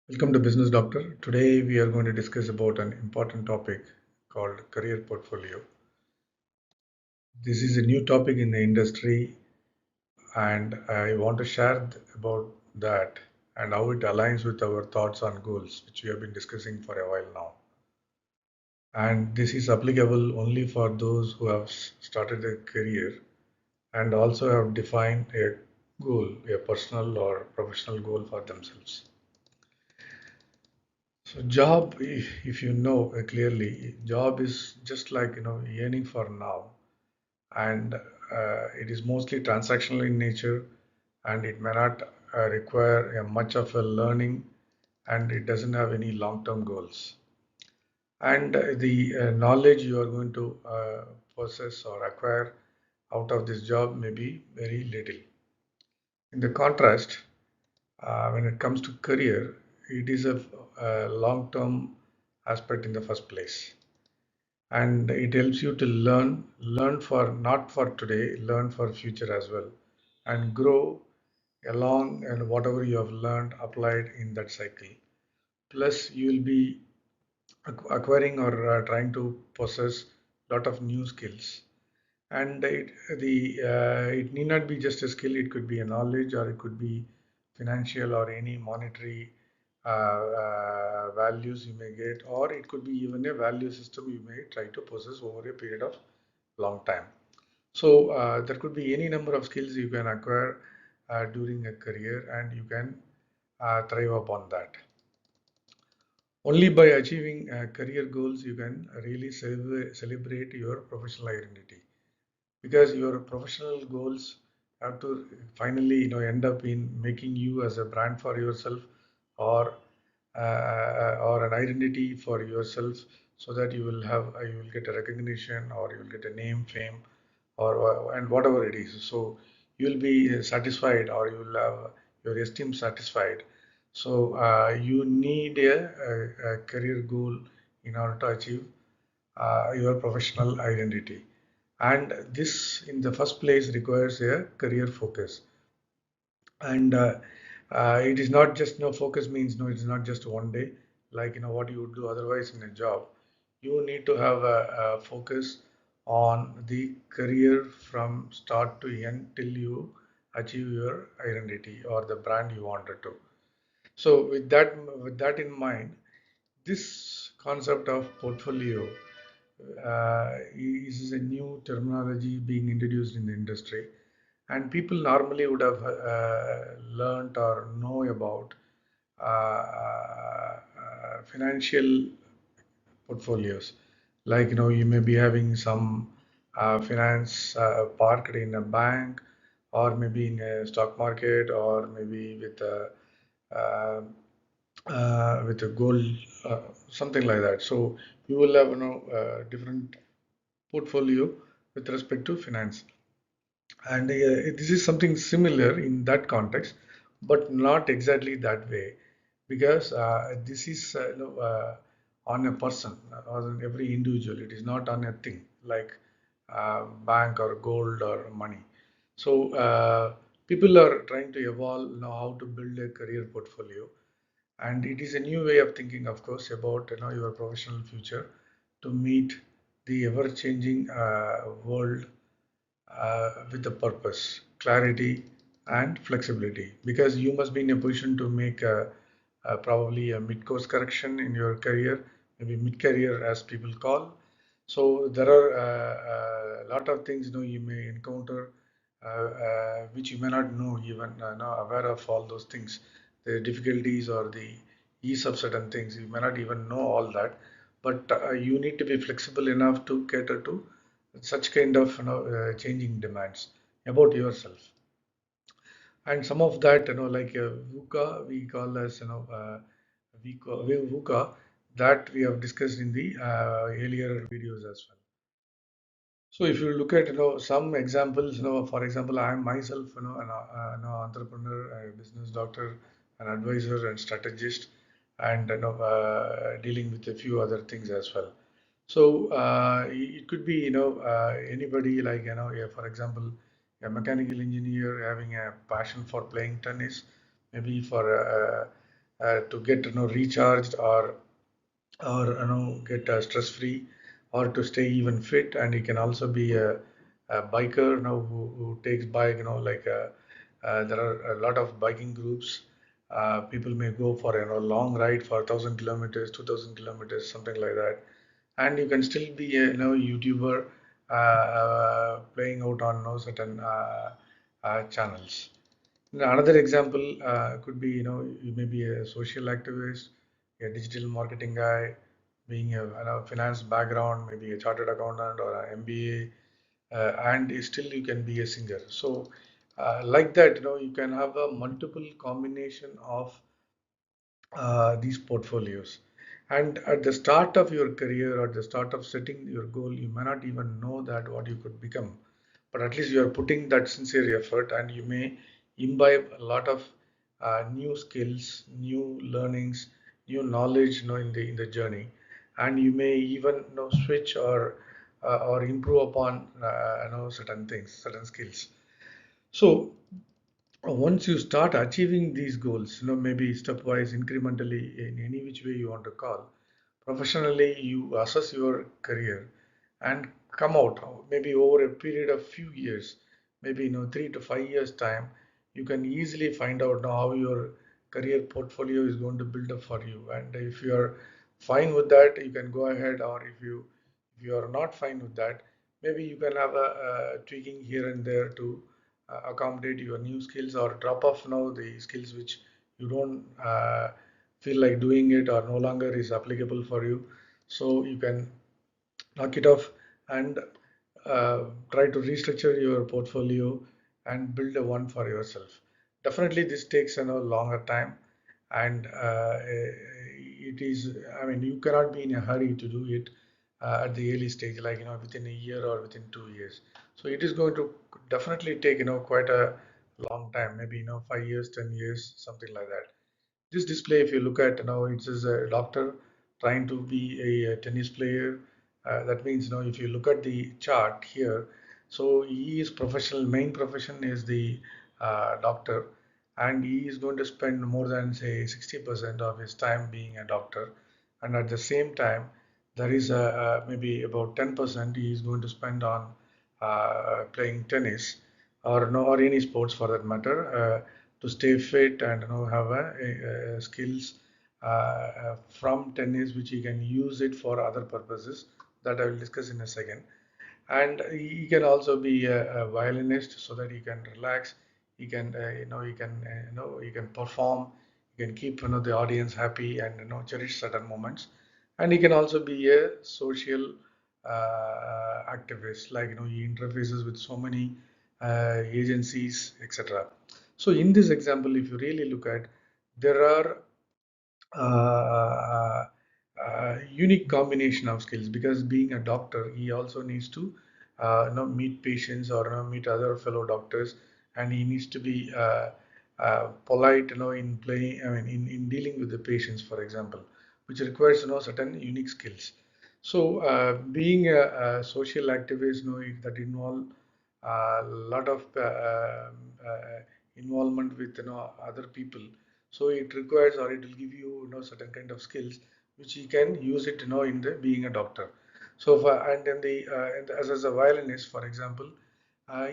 Welcome to Business Doctor. Today we are going to discuss about an important topic called career portfolio. This is a new topic in the industry and I want to share about that and how it aligns with our thoughts on goals which we have been discussing for a while now. And this is applicable only for those who have started a career and also have defined a goal, a personal or professional goal for themselves. So job, if you know clearly, job is just like yearning for now, and it is mostly transactional in nature, and it may not require much of a learning, and it doesn't have any long-term goals. And the knowledge you are going to possess or acquire out of this job may be very little. In the contrast, when it comes to career, it is a long-term aspect in the first place, and it helps you to learn for not for today, learn for future as well, and grow along and whatever you have learned applied in that cycle. Plus, you will be acquiring or trying to possess lot of new skills, and it need not be just a skill. It could be a knowledge, or it could be financial or any monetary values you may get, or it could be even a value system you may try to possess over a period of long time. So there could be any number of skills you can acquire during a career, and you can thrive upon that. Only by achieving career goals you can really celebrate your professional identity, because your professional goals have to finally end up in making you as a brand for yourself, or or an identity for yourself, so that you will get a recognition, or you will get a name, fame, and whatever it is. So you will be satisfied, or you will have your esteem satisfied. So you need a career goal in order to achieve your professional identity, and this in the first place requires a career focus. And it is not just no focus means no, it's not just one day, like what you would do otherwise in a job. You need to have a focus on the career from start to end till you achieve your identity or the brand you wanted to. So with that in mind, this concept of portfolio is a new terminology being introduced in the industry, and people normally would have learned or know about financial portfolios. Like you may be having some finance parked in a bank, or maybe in a stock market, or maybe uh, with a gold, something like that. So you will have different portfolio with respect to finance, and this is something similar in that context, but not exactly that way, because this is on a person or on every individual. It is not on a thing like bank or gold or money. So people are trying to evolve now how to build a career portfolio, and it is a new way of thinking, of course, about your professional future to meet the ever-changing world with the purpose, clarity, and flexibility. Because you must be in a position to make probably a mid-course correction in your career, maybe mid-career as people call. So there are a lot of things you may encounter which you may not know, even not aware of all those things, the difficulties or the ease of certain things. You may not even know all that, but you need to be flexible enough to cater to such kind of changing demands about yourself. And some of that like VUCA we call as VUCA, that we have discussed in the earlier videos as well. So if you look at some examples, for example, I am myself an entrepreneur, a business doctor, an advisor and strategist, and dealing with a few other things as well. So it could be anybody, like yeah, for example, a mechanical engineer having a passion for playing tennis, maybe for to get recharged, or get stress free, or to stay even fit. And you can also be a biker, who takes bike, there are a lot of biking groups. People may go for long ride for 1,000 kilometers, 2,000 kilometers, something like that. And you can still be a YouTuber, playing out on certain channels. Another example could be, you may be a social activist, a digital marketing guy, being a finance background, maybe a chartered accountant or an MBA, and still you can be a singer. So, like that, you can have a multiple combination of these portfolios. And at the start of your career, or the start of setting your goal, you may not even know that what you could become, but at least you are putting that sincere effort, and you may imbibe a lot of new skills, new learnings, new knowledge, in the journey. And you may even switch, or improve upon certain things, certain skills. So once you start achieving these goals, maybe stepwise, incrementally, in any which way you want to call, professionally, you assess your career and come out, maybe over a period of few years, maybe 3 to 5 years time, you can easily find out now how your career portfolio is going to build up for you. And if you are fine with that, you can go ahead. Or if you are not fine with that, maybe you can have a tweaking here and there to accommodate your new skills, or drop off now the skills which you don't feel like doing it, or no longer is applicable for you. So you can knock it off, and try to restructure your portfolio and build a one for yourself. Definitely this takes longer time. And it is, I mean, you cannot be in a hurry to do it at the early stage, like within a year or within 2 years. So it is going to definitely take quite a long time, maybe 5 years, 10 years, something like that. This display, if you look at, it is a doctor trying to be a tennis player. That means, if you look at the chart here, so he is professional, main profession is the doctor, and he is going to spend more than, say, 60% of his time being a doctor. And at the same time, there is maybe about 10% he is going to spend on playing tennis, or no, or any sports for that matter, to stay fit, and have skills from tennis, which he can use it for other purposes that I will discuss in a second. And he can also be a violinist, so that he can relax. He can he can perform. He can keep the audience happy, and cherish certain moments. And he can also be a social activist, like he interfaces with so many agencies, etc. So in this example, if you really look at, there are unique combination of skills, because being a doctor, he also needs to meet patients, or meet other fellow doctors. And he needs to be polite, in playing, I mean, in dealing with the patients, for example, which requires certain unique skills. So being a social activist, that involve a lot of involvement with other people. So it requires, or it will give you, certain kind of skills, which you can use it, in the being a doctor. So and then and as a violinist, for example,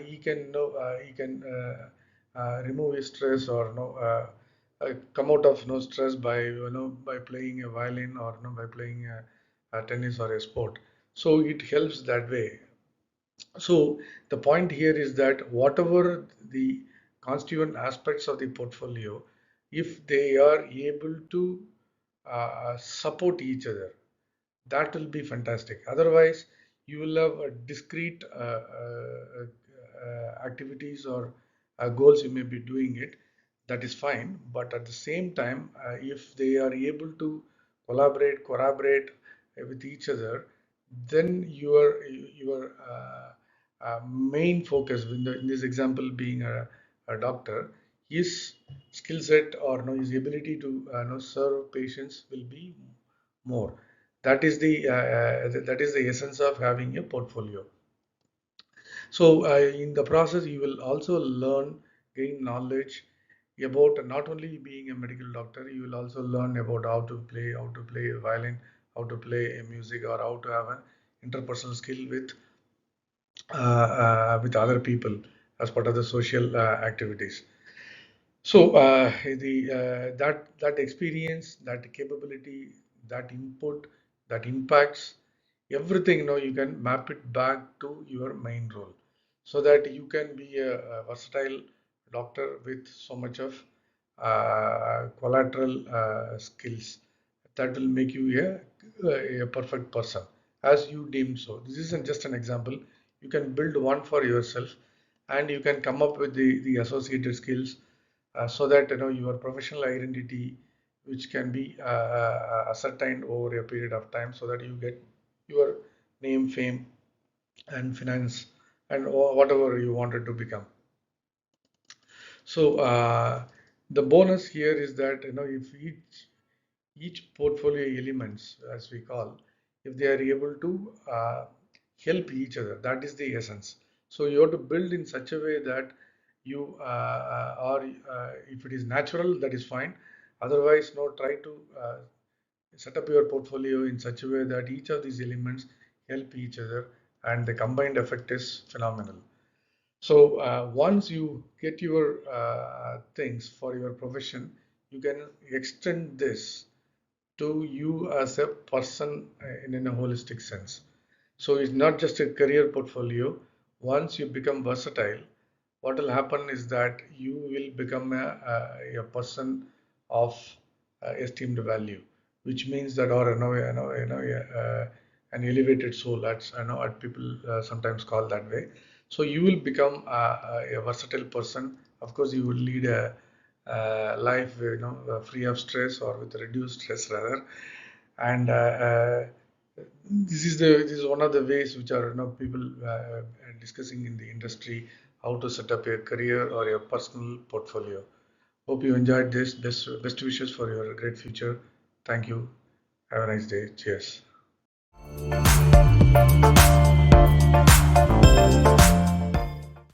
he can remove his stress, or come out of stress by by playing a violin, or by playing a tennis or a sport. So it helps that way. So the point here is that whatever the constituent aspects of the portfolio, if they are able to support each other, that will be fantastic. Otherwise, you will have a discrete activities, or goals you may be doing it. That is fine, but at the same time, if they are able to collaborate with each other, then your main focus, in this example, being a doctor, his skill set, or his ability to serve patients will be more. That is the essence of having a portfolio. So in the process, you will also learn, gain knowledge, about not only being a medical doctor, you will also learn about how to play a violin, how to play a music, or how to have an interpersonal skill with other people as part of the social activities. So that experience, that capability, that input, that impacts everything. You can map it back to your main role, so that you can be a versatile doctor with so much of collateral skills that will make you a perfect person as you deem so. This isn't just an example. You can build one for yourself, and you can come up with the associated skills, so that your professional identity, which can be ascertained over a period of time, so that you get your name, fame, and finance, and whatever you wanted to become. So the bonus here is that if each portfolio elements, as we call, if they are able to help each other, that is the essence. So you have to build in such a way that you or if it is natural, that is fine. Otherwise, no, try to set up your portfolio in such a way that each of these elements help each other, and the combined effect is phenomenal. So once you get your things for your profession, you can extend this to you as a person in a holistic sense. So it's not just a career portfolio. Once you become versatile, what will happen is that you will become a person of esteemed value, which means that, or an elevated soul. That's people sometimes call that way. So you will become a versatile person. Of course, you will lead a life free of stress, or with reduced stress rather. And this is one of the ways which are people discussing in the industry, how to set up a career or a personal portfolio. Hope you enjoyed this. Best wishes for your great future. Thank you. Have a nice day. Cheers.